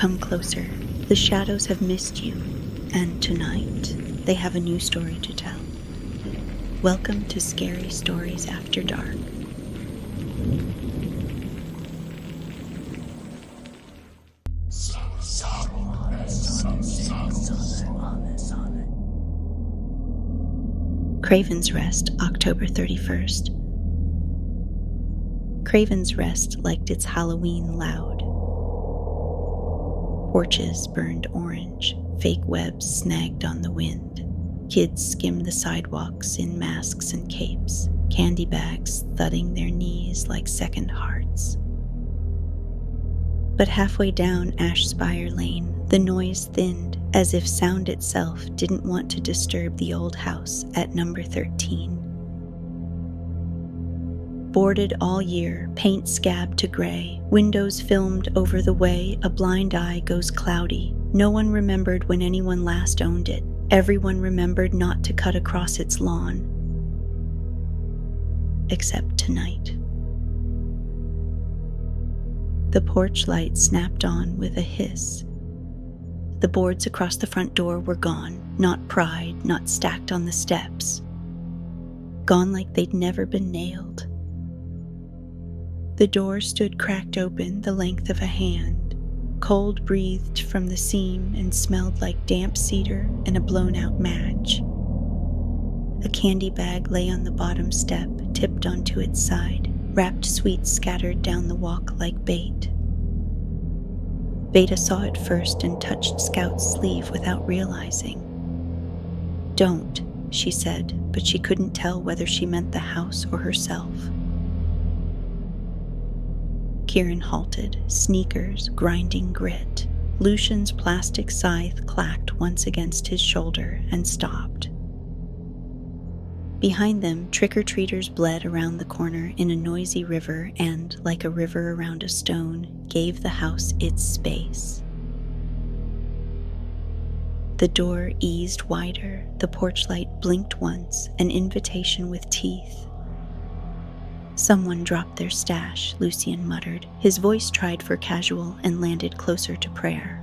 Come closer. The shadows have missed you, and tonight they have a new story to tell. Welcome to Scary Stories After Dark. Kraven's Rest, October 31st. Kraven's Rest liked its Halloween loud. Porches burned orange, fake webs snagged on the wind. Kids skimmed the sidewalks in masks and capes, candy bags thudding their knees like second hearts. But halfway down Ash Spire Lane, the noise thinned, as if sound itself didn't want to disturb the old house at number 13. Boarded all year, paint scabbed to gray, windows filmed over the way a blind eye goes cloudy. No one remembered when anyone last owned it. Everyone remembered not to cut across its lawn. Except tonight. The porch light snapped on with a hiss. The boards across the front door were gone, not pried, not stacked on the steps. Gone like they'd never been nailed. The door stood cracked open the length of a hand. Cold breathed from the seam and smelled like damp cedar and a blown-out match. A candy bag lay on the bottom step, tipped onto its side, wrapped sweets scattered down the walk like bait. Veda saw it first and touched Scout's sleeve without realizing. "Don't," she said, but she couldn't tell whether she meant the house or herself. Kieran halted, sneakers grinding grit. Lucian's plastic scythe clacked once against his shoulder and stopped. Behind them, trick-or-treaters bled around the corner in a noisy river and, like a river around a stone, gave the house its space. The door eased wider, the porch light blinked once, an invitation with teeth. "Someone dropped their stash," Lucian muttered. His voice tried for casual and landed closer to prayer.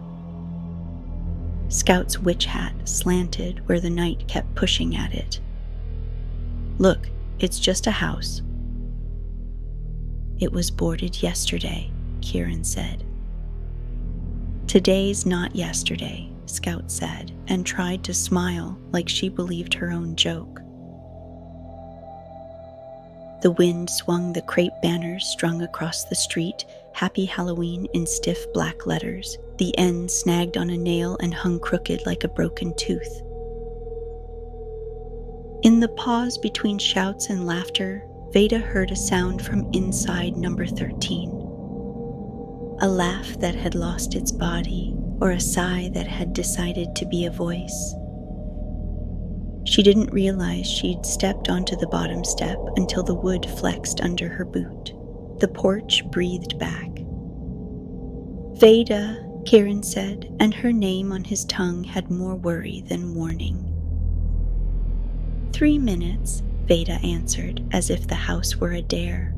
Scout's witch hat slanted where the night kept pushing at it. "Look, it's just a house." "It was boarded yesterday," Kieran said. "Today's not yesterday," Scout said, and tried to smile like she believed her own joke. The wind swung the crepe banners strung across the street, "Happy Halloween" in stiff black letters, the end snagged on a nail and hung crooked like a broken tooth. In the pause between shouts and laughter, Veda heard a sound from inside number 13. A laugh that had lost its body, or a sigh that had decided to be a voice. She didn't realize she'd stepped onto the bottom step until the wood flexed under her boot. The porch breathed back. "Veda," Kieran said, and her name on his tongue had more worry than warning. 3 minutes, Veda answered, as if the house were a dare.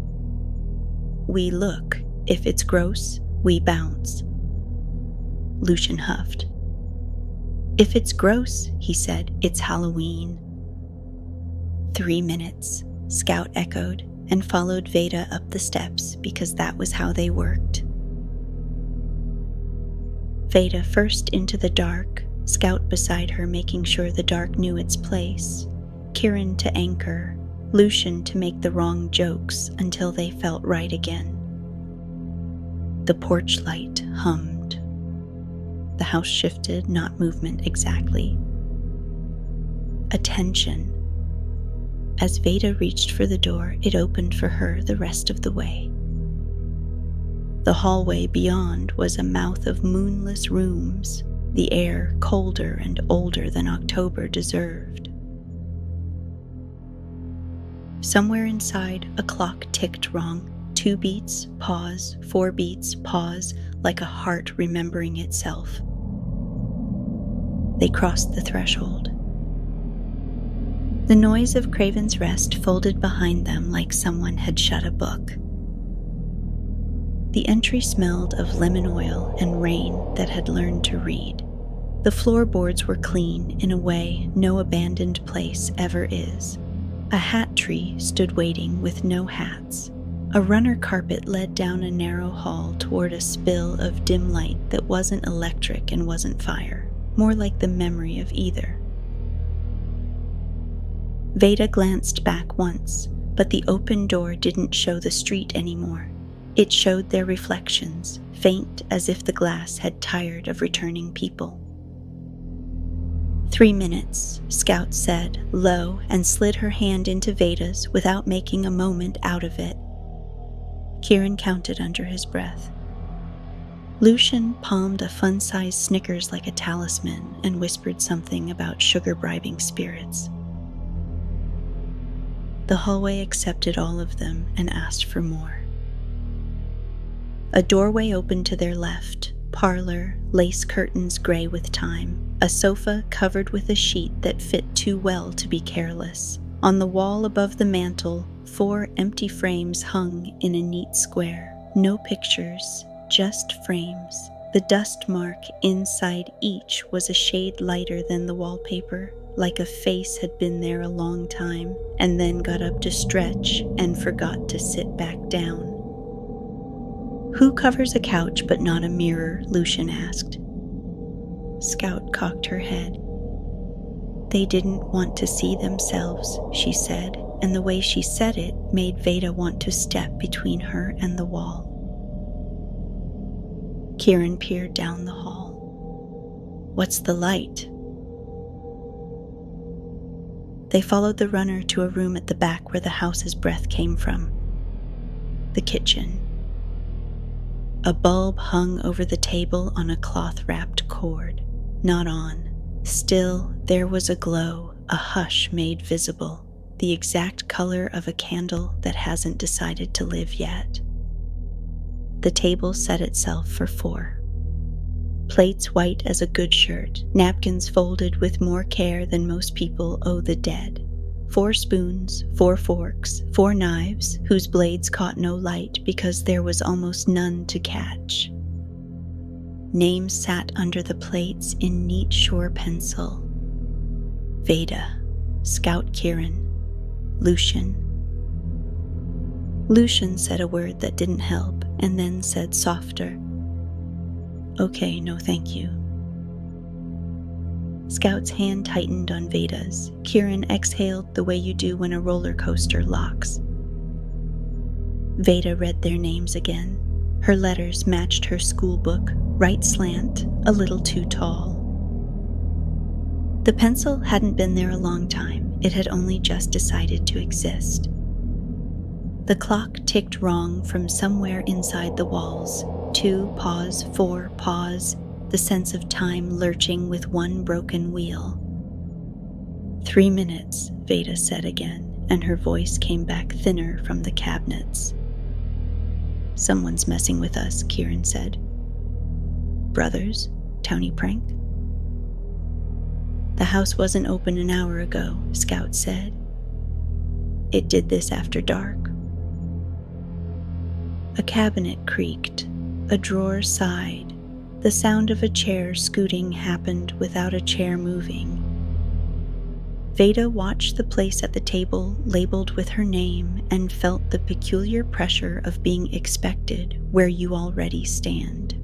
"We look. If it's gross, we bounce." Lucian huffed. "If it's gross," he said, "it's Halloween." 3 minutes, Scout echoed, and followed Veda up the steps because that was how they worked. Veda first into the dark, Scout beside her making sure the dark knew its place. Kieran to anchor, Lucian to make the wrong jokes until they felt right again. The porch light hummed. The house shifted, not movement exactly. Attention. As Veda reached for the door, it opened for her the rest of the way. The hallway beyond was a mouth of moonless rooms, the air colder and older than October deserved. Somewhere inside, a clock ticked wrong. 2 beats, pause, 4 beats, pause, like a heart remembering itself. They crossed the threshold. The noise of Kraven's Rest folded behind them like someone had shut a book. The entry smelled of lemon oil and rain that had learned to read. The floorboards were clean in a way no abandoned place ever is. A hat tree stood waiting with no hats. A runner carpet led down a narrow hall toward a spill of dim light that wasn't electric and wasn't fire, more like the memory of either. Veda glanced back once, but the open door didn't show the street anymore. It showed their reflections, faint as if the glass had tired of returning people. 3 minutes, Scout said, low, and slid her hand into Veda's without making a moment out of it. Kieran counted under his breath. Lucian palmed a fun-sized Snickers like a talisman and whispered something about sugar-bribing spirits. The hallway accepted all of them and asked for more. A doorway opened to their left, parlor, lace curtains gray with time, a sofa covered with a sheet that fit too well to be careless. On the wall above the mantel, 4 empty frames hung in a neat square. No pictures, just frames. The dust mark inside each was a shade lighter than the wallpaper, like a face had been there a long time and then got up to stretch and forgot to sit back down. "Who covers a couch but not a mirror?" Lucian asked. Scout cocked her head. "They didn't want to see themselves," she said, and the way she said it made Veda want to step between her and the wall. Kieran peered down the hall. "What's the light?" They followed the runner to a room at the back where the house's breath came from. The kitchen. A bulb hung over the table on a cloth-wrapped cord. Not on. Still, there was a glow, a hush made visible, the exact color of a candle that hasn't decided to live yet. The table set itself for 4. Plates white as a good shirt, napkins folded with more care than most people owe the dead. 4 spoons, 4 forks, 4 knives, whose blades caught no light because there was almost none to catch. Names sat under the plates in neat shore pencil. Veda, Scout Kieran, Lucian. Lucian said a word that didn't help and then said softer, "Okay, no thank you." Scout's hand tightened on Veda's. Kieran exhaled the way you do when a roller coaster locks. Veda read their names again. Her letters matched her school book, right slant, a little too tall. The pencil hadn't been there a long time. It had only just decided to exist. The clock ticked wrong from somewhere inside the walls. 2 pause, 4 pause, the sense of time lurching with one broken wheel. 3 minutes, Veda said again, and her voice came back thinner from the cabinets. "Someone's messing with us," Kieran said. "Brothers? Towny prank?" "The house wasn't open an hour ago," Scout said. "It did this after dark." A cabinet creaked. A drawer sighed. The sound of a chair scooting happened without a chair moving. Veda watched the place at the table labeled with her name and felt the peculiar pressure of being expected where you already stand.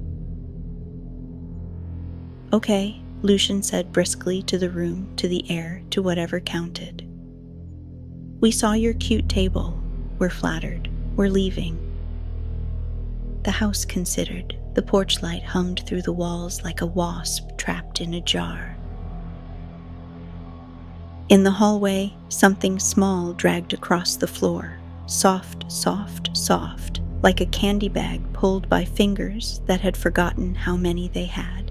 "Okay," Lucian said briskly to the room, to the air, to whatever counted. "We saw your cute table. We're flattered. We're leaving." The house considered. The porch light hummed through the walls like a wasp trapped in a jar. In the hallway, something small dragged across the floor. Soft, soft, soft, like a candy bag pulled by fingers that had forgotten how many they had.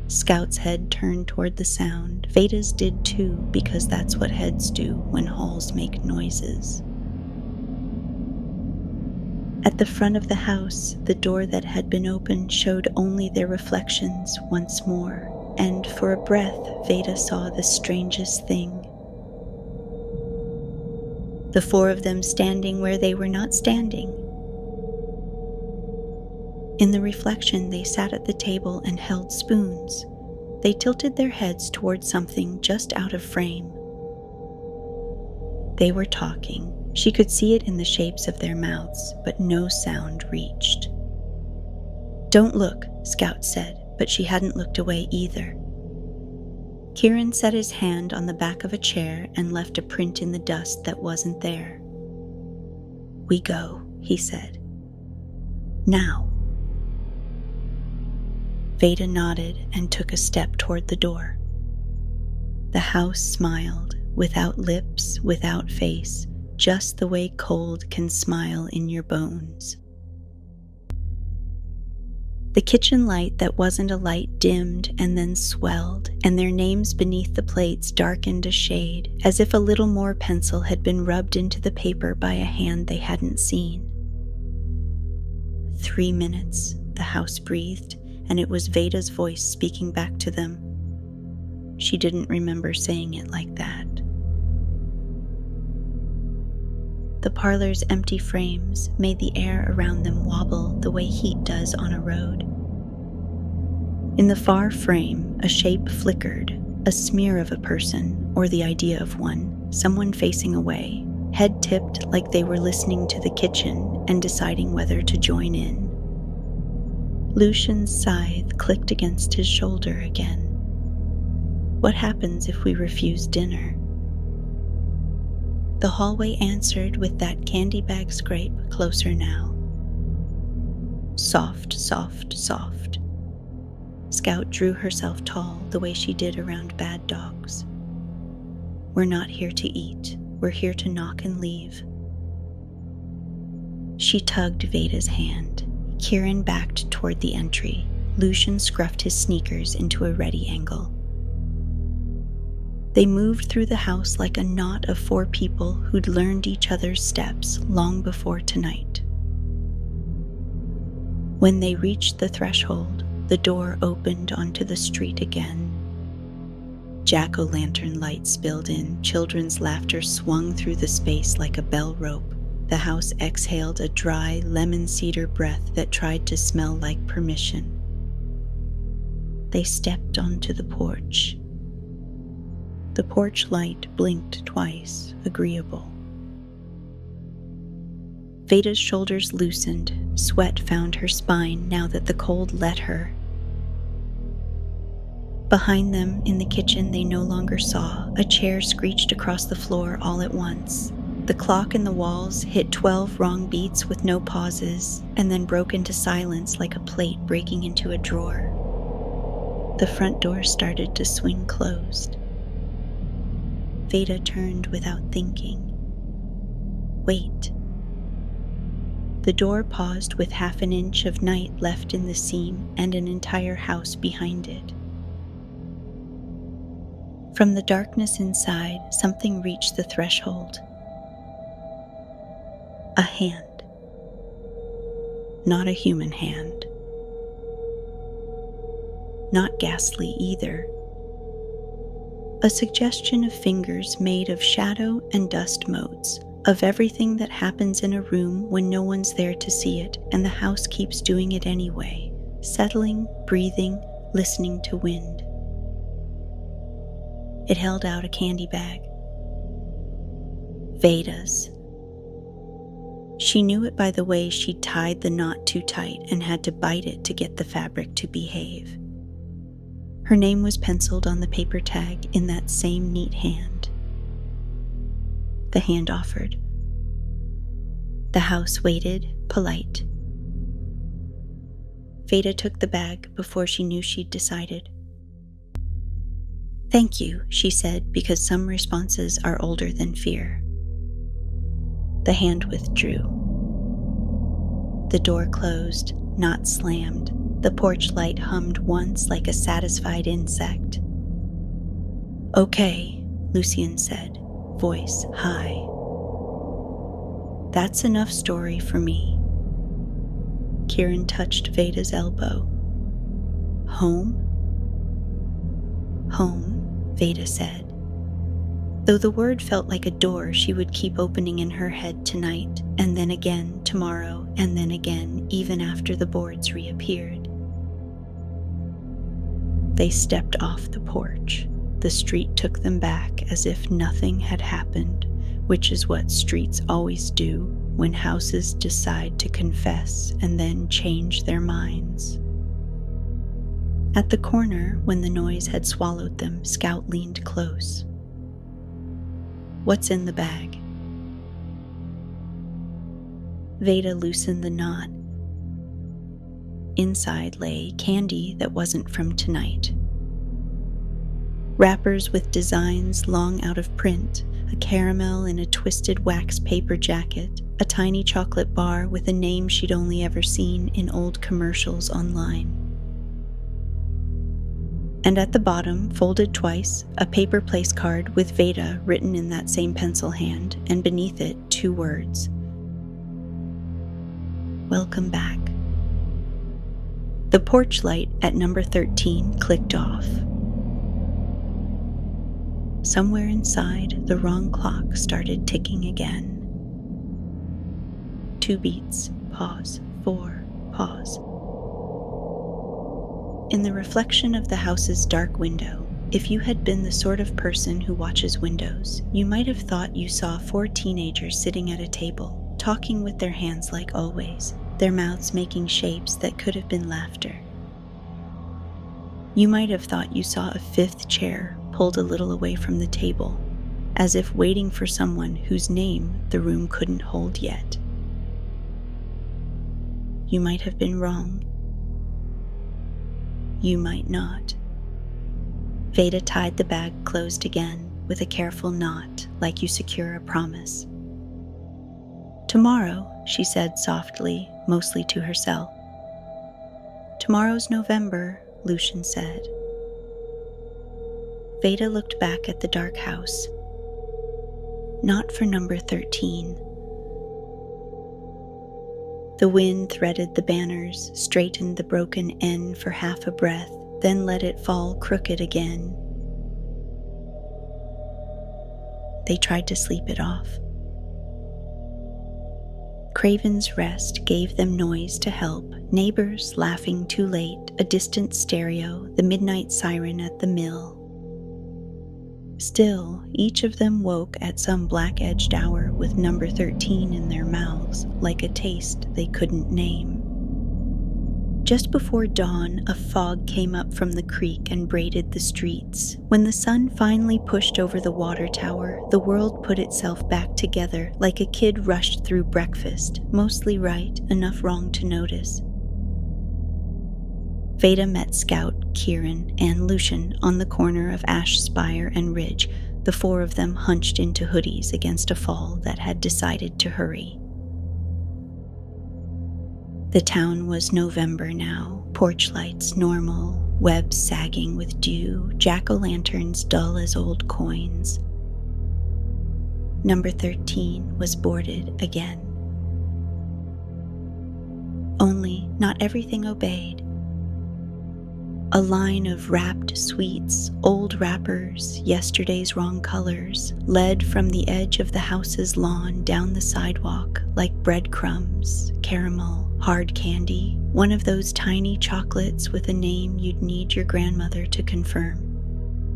Scout's head turned toward the sound. Veda's did too, because that's what heads do when halls make noises. At the front of the house, the door that had been open showed only their reflections once more, and for a breath, Veda saw the strangest thing. The 4 of them standing where they were not standing. In the reflection, they sat at the table and held spoons. They tilted their heads toward something just out of frame. They were talking. She could see it in the shapes of their mouths, but no sound reached. "Don't look," Scout said, but she hadn't looked away either. Kieran set his hand on the back of a chair and left a print in the dust that wasn't there. "We go," he said. "Now." Veda nodded and took a step toward the door. The house smiled, without lips, without face, just the way cold can smile in your bones. The kitchen light that wasn't a light dimmed and then swelled, and their names beneath the plates darkened a shade, as if a little more pencil had been rubbed into the paper by a hand they hadn't seen. 3 minutes, the house breathed, and it was Veda's voice speaking back to them. She didn't remember saying it like that. The parlor's empty frames made the air around them wobble the way heat does on a road. In the far frame, a shape flickered, a smear of a person, or the idea of one, someone facing away, head tipped like they were listening to the kitchen and deciding whether to join in. Lucian's scythe clicked against his shoulder again. What happens if we refuse dinner? The hallway answered with that candy bag scrape closer now. Soft, soft, soft. Scout drew herself tall the way she did around bad dogs. We're not here to eat. We're here to knock and leave. She tugged Veda's hand. Kieran backed toward the entry. Lucian scruffed his sneakers into a ready angle. They moved through the house like a knot of 4 people who'd learned each other's steps long before tonight. When they reached the threshold, the door opened onto the street again. Jack-o'-lantern light spilled in, children's laughter swung through the space like a bell rope. The house exhaled a dry, lemon cedar breath that tried to smell like permission. They stepped onto the porch. The porch light blinked twice, agreeable. Veda's shoulders loosened. Sweat found her spine now that the cold let her. Behind them, in the kitchen they no longer saw, a chair screeched across the floor all at once. The clock in the walls hit 12 wrong beats with no pauses, and then broke into silence like a plate breaking into a drawer. The front door started to swing closed. Veda turned without thinking. Wait. The door paused with half an inch of night left in the seam and an entire house behind it. From the darkness inside, something reached the threshold. A hand. Not a human hand. Not ghastly either. A suggestion of fingers made of shadow and dust motes, of everything that happens in a room when no one's there to see it and the house keeps doing it anyway, settling, breathing, listening to wind. It held out a candy bag. Veda's. She knew it by the way she'd tied the knot too tight and had to bite it to get the fabric to behave. Her name was penciled on the paper tag in that same neat hand. The hand offered. The house waited, polite. Veda took the bag before she knew she'd decided. Thank you, she said, because some responses are older than fear. The hand withdrew. The door closed, not slammed. The porch light hummed once like a satisfied insect. Okay, Lucian said, voice high. That's enough story for me. Kieran touched Veda's elbow. Home? Home, Veda said. Though the word felt like a door she would keep opening in her head tonight, and then again tomorrow, and then again even after the boards reappeared. They stepped off the porch. The street took them back as if nothing had happened, which is what streets always do when houses decide to confess and then change their minds. At the corner, when the noise had swallowed them, Scout leaned close. "What's in the bag?" Veda loosened the knot. Inside lay candy that wasn't from tonight. Wrappers with designs long out of print, a caramel in a twisted wax paper jacket, a tiny chocolate bar with a name she'd only ever seen in old commercials online. And at the bottom, folded twice, a paper place card with Veda written in that same pencil hand, and beneath it 2 words. "Welcome back." The porch light at number 13 clicked off. Somewhere inside, the wrong clock started ticking again. 2 beats, pause, 4, pause. In the reflection of the house's dark window, if you had been the sort of person who watches windows, you might have thought you saw 4 teenagers sitting at a table, talking with their hands like always, their mouths making shapes that could have been laughter. You might have thought you saw a 5th chair pulled a little away from the table, as if waiting for someone whose name the room couldn't hold yet. You might have been wrong. You might not. Veda tied the bag closed again with a careful knot, like you secure a promise. "Tomorrow," she said softly, mostly to herself. "Tomorrow's November," Lucian said. Veda looked back at the dark house. Not for number 13. The wind threaded the banners, straightened the broken N for half a breath, then let it fall crooked again. They tried to sleep it off. Kraven's rest gave them noise to help, neighbors laughing too late, a distant stereo, the midnight siren at the mill. Still, each of them woke at some black-edged hour with number 13 in their mouths, like a taste they couldn't name. Just before dawn, a fog came up from the creek and braided the streets. When the sun finally pushed over the water tower, the world put itself back together like a kid rushed through breakfast, mostly right, enough wrong to notice. Veda met Scout, Kieran, and Lucian on the corner of Ash Spire and Ridge, the 4 of them hunched into hoodies against a fall that had decided to hurry. The town was November now, porch lights normal, webs sagging with dew, jack-o'-lanterns dull as old coins. Number 13 was boarded again. Only not everything obeyed. A line of wrapped sweets, old wrappers, yesterday's wrong colors, led from the edge of the house's lawn down the sidewalk like breadcrumbs, caramel, hard candy, one of those tiny chocolates with a name you'd need your grandmother to confirm.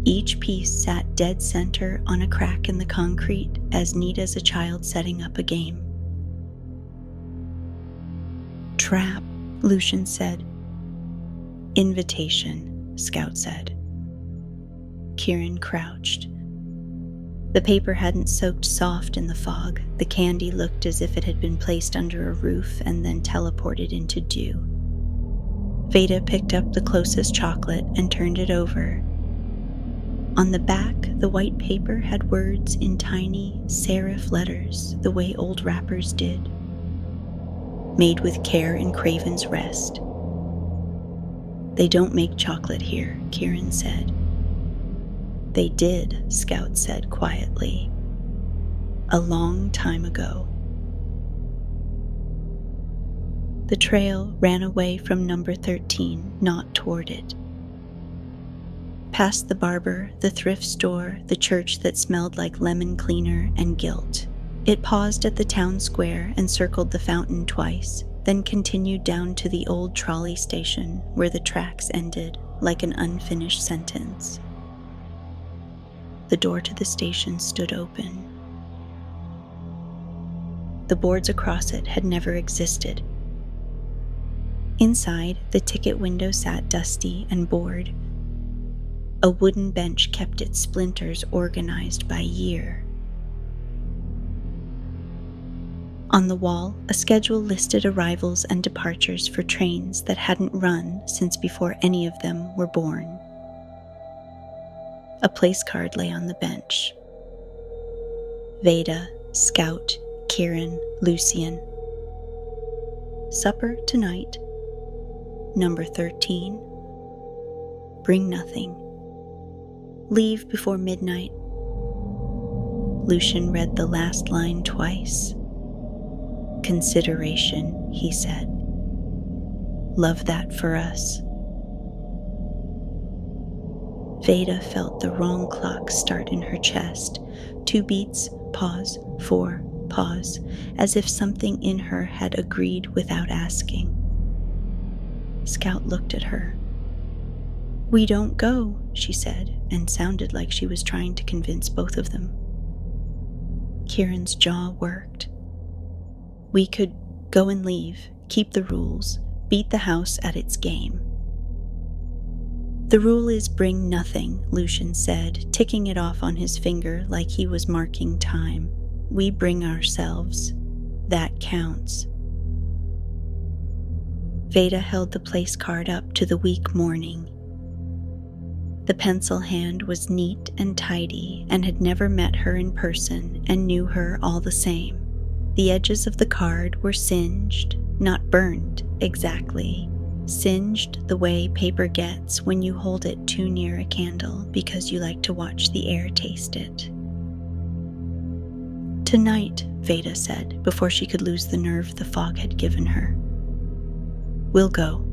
Each piece sat dead center on a crack in the concrete, as neat as a child setting up a game. "Trap," Lucian said. "Invitation," Scout said. Kieran crouched. The paper hadn't soaked soft in the fog. The candy looked as if it had been placed under a roof and then teleported into dew. Veda picked up the closest chocolate and turned it over. On the back, the white paper had words in tiny serif letters, the way old wrappers did. "Made with care in Kraven's rest." "They don't make chocolate here," Kieran said. "They did," Scout said quietly. "A long time ago." The trail ran away from number 13, not toward it. Past the barber, the thrift store, the church that smelled like lemon cleaner and guilt. It paused at the town square and circled the fountain twice, then continued down to the old trolley station where the tracks ended like an unfinished sentence. The door to the station stood open. The boards across it had never existed. Inside, the ticket window sat dusty and bored. A wooden bench kept its splinters organized by year. On the wall, a schedule listed arrivals and departures for trains that hadn't run since before any of them were born. A place card lay on the bench. Veda, Scout, Kieran, Lucian. Supper tonight. Number 13. Bring nothing. Leave before midnight. Lucian read the last line twice. Consideration, he said. Love that for us. Veda felt the wrong clock start in her chest. 2 beats, pause, 4, pause, as if something in her had agreed without asking. Scout looked at her. We don't go, she said, and sounded like she was trying to convince both of them. Kieran's jaw worked. We could go and leave, keep the rules, beat the house at its game. The rule is bring nothing, Lucian said, ticking it off on his finger like he was marking time. We bring ourselves. That counts. Veda held the place card up to the weak morning. The pencil hand was neat and tidy and had never met her in person and knew her all the same. The edges of the card were singed, not burned exactly, singed the way paper gets when you hold it too near a candle because you like to watch the air taste it. Tonight, Veda said, before she could lose the nerve the fog had given her. We'll go.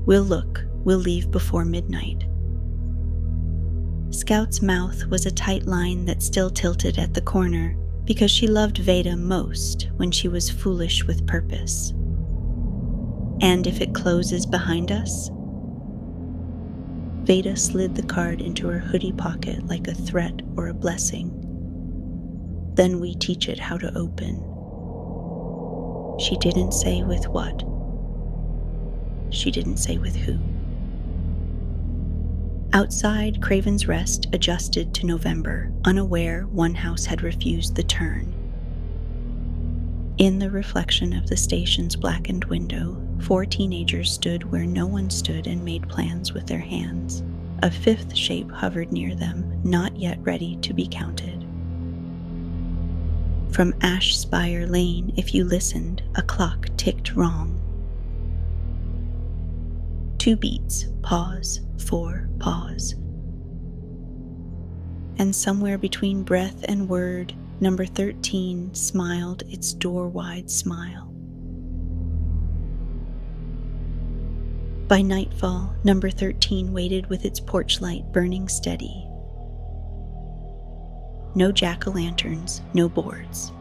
We'll look. We'll leave before midnight. Scout's mouth was a tight line that still tilted at the corner because she loved Veda most when she was foolish with purpose. And if it closes behind us? Veda slid the card into her hoodie pocket like a threat or a blessing. Then we teach it how to open. She didn't say with what. She didn't say with who. Outside, Kraven's Rest adjusted to November, unaware one house had refused the turn. In the reflection of the station's blackened window, 4 teenagers stood where no one stood and made plans with their hands. A 5th shape hovered near them, not yet ready to be counted. From Ash Spire Lane, if you listened, a clock ticked wrong. 2 beats, pause, 4, pause. And somewhere between breath and word, number 13 smiled its door-wide smile. By nightfall, number 13 waited with its porch light burning steady. No jack-o'-lanterns, no boards.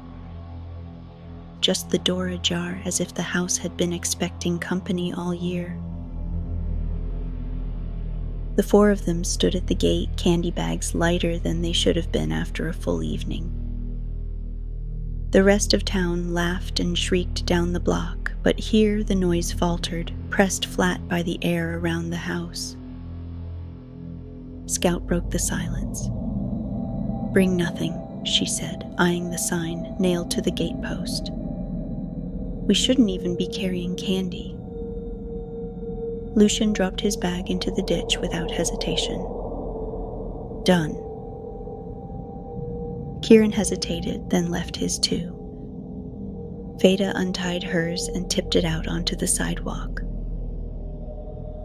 Just the door ajar as if the house had been expecting company all year. The 4 of them stood at the gate, candy bags lighter than they should have been after a full evening. The rest of town laughed and shrieked down the block, but here the noise faltered, pressed flat by the air around the house. Scout broke the silence. Bring nothing, she said, eyeing the sign nailed to the gatepost. We shouldn't even be carrying candy. Lucian dropped his bag into the ditch without hesitation. Done. Kieran hesitated, then left his too. Veda untied hers and tipped it out onto the sidewalk.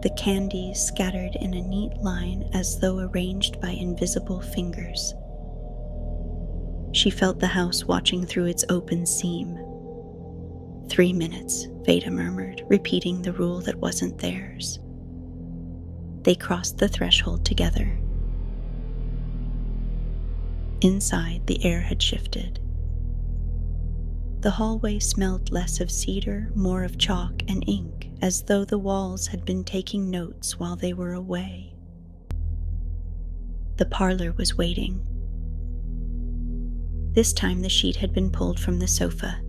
The candies scattered in a neat line as though arranged by invisible fingers. She felt the house watching through its open seam. 3 minutes, Veda murmured, repeating the rule that wasn't theirs. They crossed the threshold together. Inside, the air had shifted. The hallway smelled less of cedar, more of chalk and ink, as though the walls had been taking notes while they were away. The parlor was waiting. This time the sheet had been pulled from the sofa.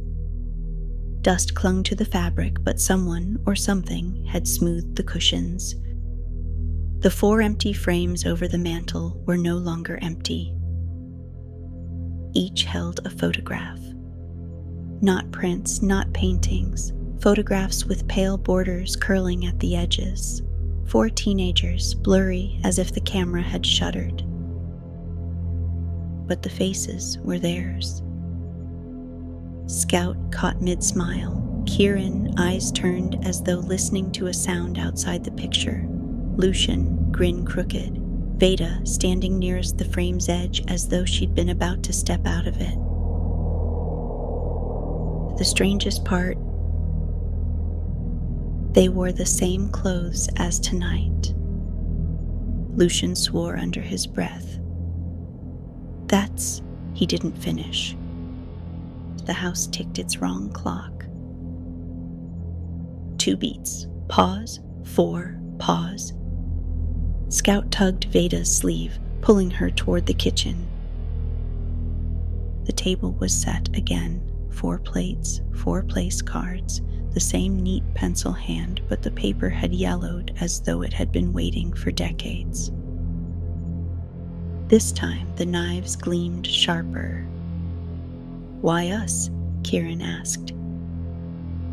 Dust clung to the fabric, but someone or something had smoothed the cushions. The 4 empty frames over the mantel were no longer empty. Each held a photograph. Not prints, not paintings, photographs with pale borders curling at the edges. 4 teenagers, blurry as if the camera had shuttered. But the faces were theirs. Scout caught mid-smile, Kieran, eyes turned as though listening to a sound outside the picture. Lucian, grin crooked. Veda, standing nearest the frame's edge as though she'd been about to step out of it. The strangest part, they wore the same clothes as tonight. Lucian swore under his breath. He didn't finish. The house ticked its wrong clock. 2 beats. Pause. 4. Pause. Scout tugged Veda's sleeve, pulling her toward the kitchen. The table was set again. 4 plates, 4 place cards, the same neat pencil hand, but the paper had yellowed as though it had been waiting for decades. This time the knives gleamed sharper. "Why us?" Kieran asked.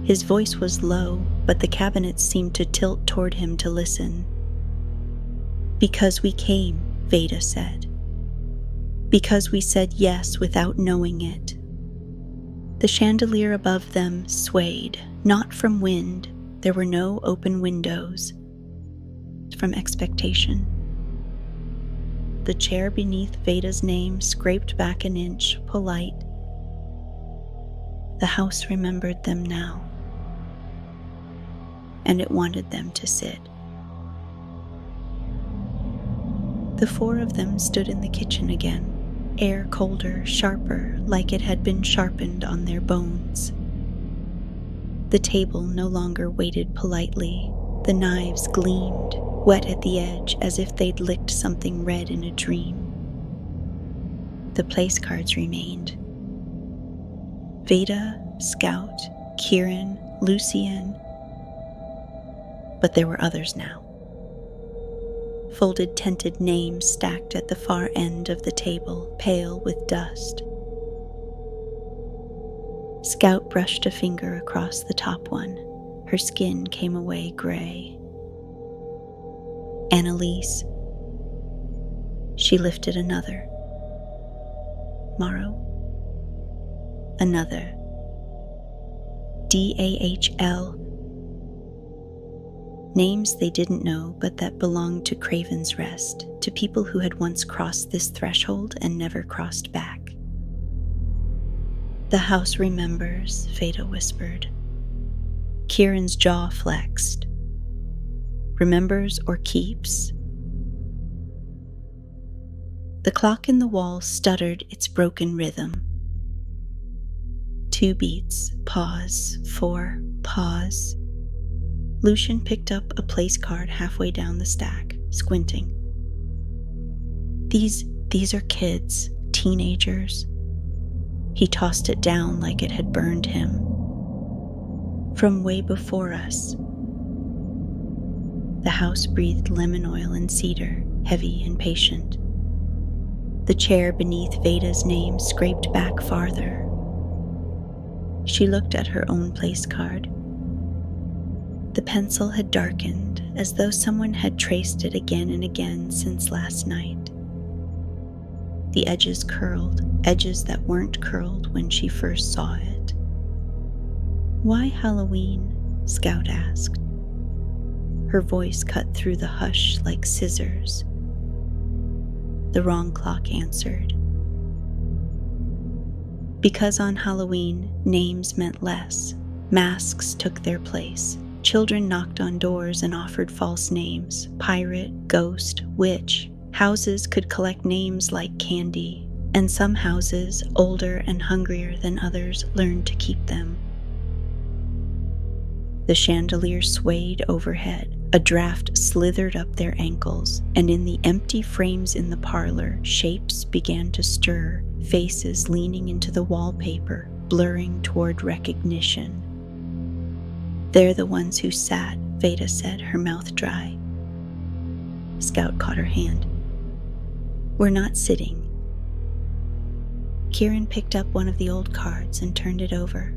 His voice was low, but the cabinets seemed to tilt toward him to listen. "Because we came," Veda said. "Because we said yes without knowing it." The chandelier above them swayed, not from wind. There were no open windows. From expectation. The chair beneath Veda's name scraped back an inch, polite. The house remembered them now, and it wanted them to sit. The 4 of them stood in the kitchen again, air colder, sharper, like it had been sharpened on their bones. The table no longer waited politely. The knives gleamed, wet at the edge as if they'd licked something red in a dream. The place cards remained. Veda, Scout, Kieran, Lucian. But there were others now. Folded tinted names stacked at the far end of the table, pale with dust. Scout brushed a finger across the top one. Her skin came away gray. Annalise. She lifted another. Morrow. Another. DAHL. Names they didn't know, but that belonged to Kraven's Rest, to people who had once crossed this threshold and never crossed back. "The house remembers," Veda whispered. Kieran's jaw flexed. "Remembers or keeps?" The clock in the wall stuttered its broken rhythm. 2 beats, pause, 4, pause. Lucian picked up a place card halfway down the stack, squinting. These are kids, teenagers. He tossed it down like it had burned him. From way before us. The house breathed lemon oil and cedar, heavy and patient. The chair beneath Veda's name scraped back farther. She looked at her own place card. The pencil had darkened, as though someone had traced it again and again since last night. The edges curled, edges that weren't curled when she first saw it. "Why Halloween?" Scout asked. Her voice cut through the hush like scissors. The wrong clock answered. Because on Halloween, names meant less. Masks took their place. Children knocked on doors and offered false names: pirate, ghost, witch. Houses could collect names like candy, and some houses, older and hungrier than others, learned to keep them. The chandelier swayed overhead. A draft slithered up their ankles, and in the empty frames in the parlor, shapes began to stir, faces leaning into the wallpaper, blurring toward recognition. "They're the ones who sat," Veda said, her mouth dry. Scout caught her hand. "We're not sitting." Kieran picked up one of the old cards and turned it over.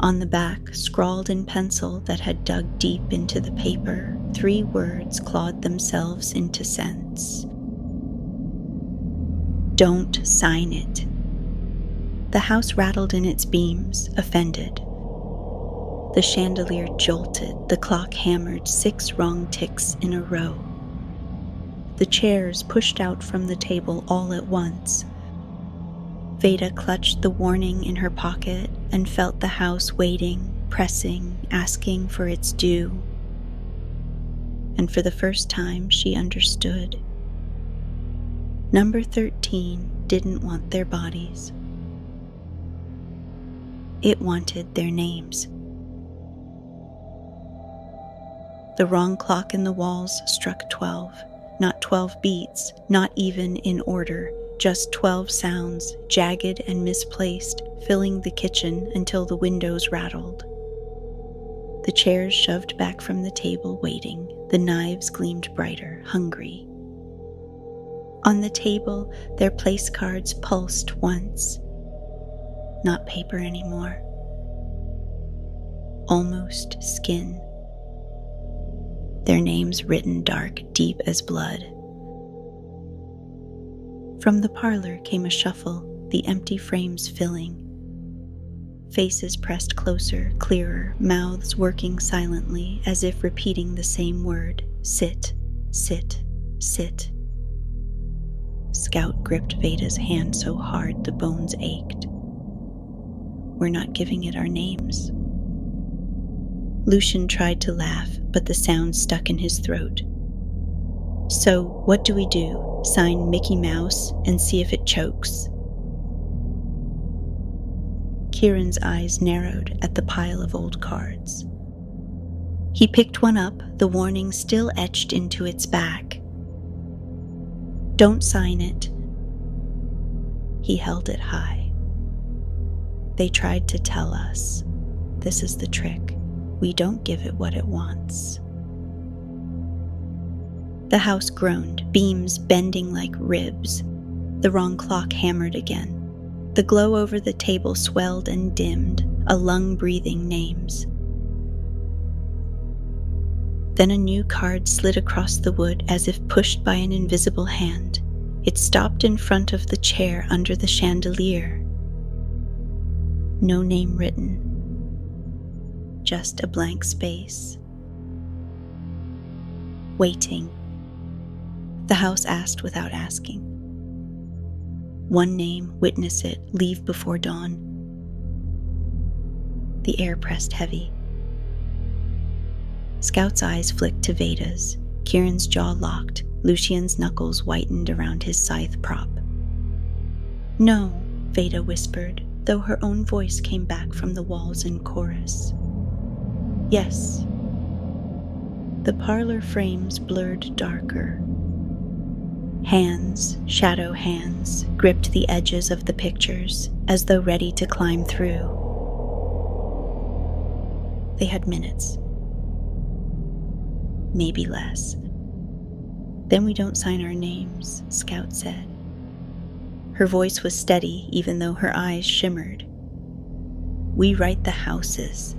On the back, scrawled in pencil that had dug deep into the paper, 3 words clawed themselves into sense. "Don't sign it." The house rattled in its beams, offended. The chandelier jolted, the clock hammered 6 wrong ticks in a row. The chairs pushed out from the table all at once. Veda clutched the warning in her pocket and felt the house waiting, pressing, asking for its due. And for the first time, she understood. Number 13 didn't want their bodies. It wanted their names. The wrong clock in the walls struck 12, not 12 beats, not even in order. Just 12 sounds, jagged and misplaced, filling the kitchen until the windows rattled. The chairs shoved back from the table, waiting. The knives gleamed brighter, hungry. On the table, their place cards pulsed once. Not paper anymore. Almost skin. Their names written dark, deep as blood. From the parlor came a shuffle, the empty frames filling. Faces pressed closer, clearer, mouths working silently as if repeating the same word: sit, sit, sit. Scout gripped Veda's hand so hard the bones ached. "We're not giving it our names." Lucian tried to laugh, but the sound stuck in his throat. "So, what do we do? Sign Mickey Mouse and see if it chokes?" Kieran's eyes narrowed at the pile of old cards. He picked one up, the warning still etched into its back. "Don't sign it." He held it high. "They tried to tell us. This is the trick. We don't give it what it wants." The house groaned, beams bending like ribs. The wrong clock hammered again. The glow over the table swelled and dimmed, a lung breathing names. Then a new card slid across the wood as if pushed by an invisible hand. It stopped in front of the chair under the chandelier. No name written. Just a blank space. Waiting. The house asked without asking. One name, witness it, leave before dawn. The air pressed heavy. Scout's eyes flicked to Veda's. Kieran's jaw locked. Lucian's knuckles whitened around his scythe prop. "No," Veda whispered, though her own voice came back from the walls in chorus. "Yes." The parlor frames blurred darker. Hands, shadow hands, gripped the edges of the pictures as though ready to climb through. They had minutes. Maybe less. "Then we don't sign our names," Scout said. Her voice was steady even though her eyes shimmered. "We write the houses."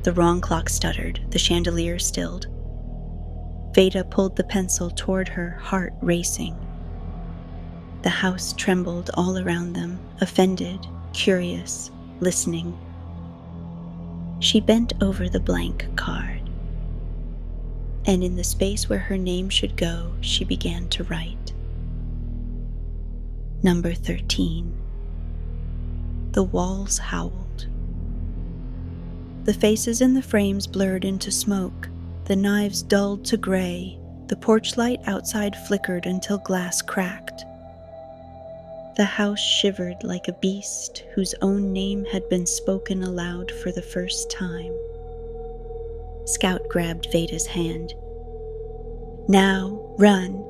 The wrong clock stuttered, the chandelier stilled. Veda pulled the pencil toward her, heart racing. The house trembled all around them, offended, curious, listening. She bent over the blank card. And in the space where her name should go, she began to write. Number 13. The walls howled. The faces in the frames blurred into smoke, the knives dulled to gray, the porch light outside flickered until glass cracked. The house shivered like a beast whose own name had been spoken aloud for the first time. Scout grabbed Veda's hand. "Now, run!"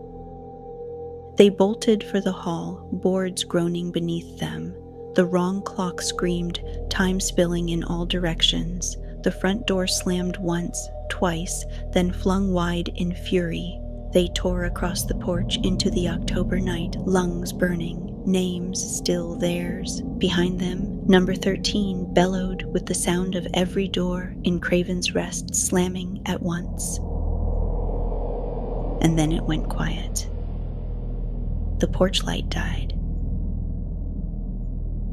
They bolted for the hall, boards groaning beneath them. The wrong clock screamed, time spilling in all directions. The front door slammed once, twice, then flung wide in fury. They tore across the porch into the October night, lungs burning, names still theirs. Behind them, number 13 bellowed with the sound of every door in Kraven's Rest slamming at once. And then it went quiet. The porch light died.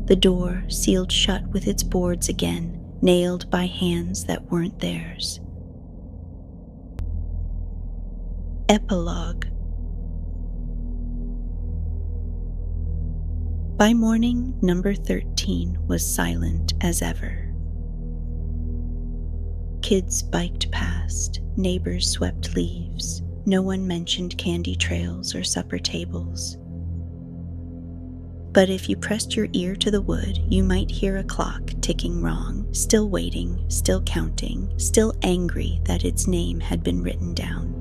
The door sealed shut with its boards again, nailed by hands that weren't theirs. Epilogue. By morning, number 13 was silent as ever. Kids biked past, neighbors swept leaves. No one mentioned candy trails or supper tables. But if you pressed your ear to the wood, you might hear a clock ticking wrong, still waiting, still counting, still angry that its name had been written down.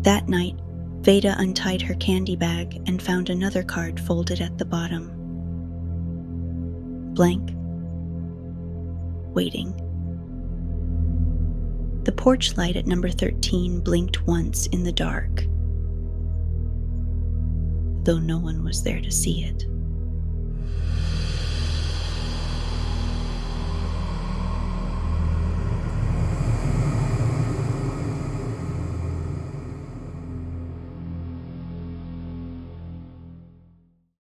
That night, Veda untied her candy bag and found another card folded at the bottom. Blank. Waiting. The porch light at number 13 blinked once in the dark, though no one was there to see it.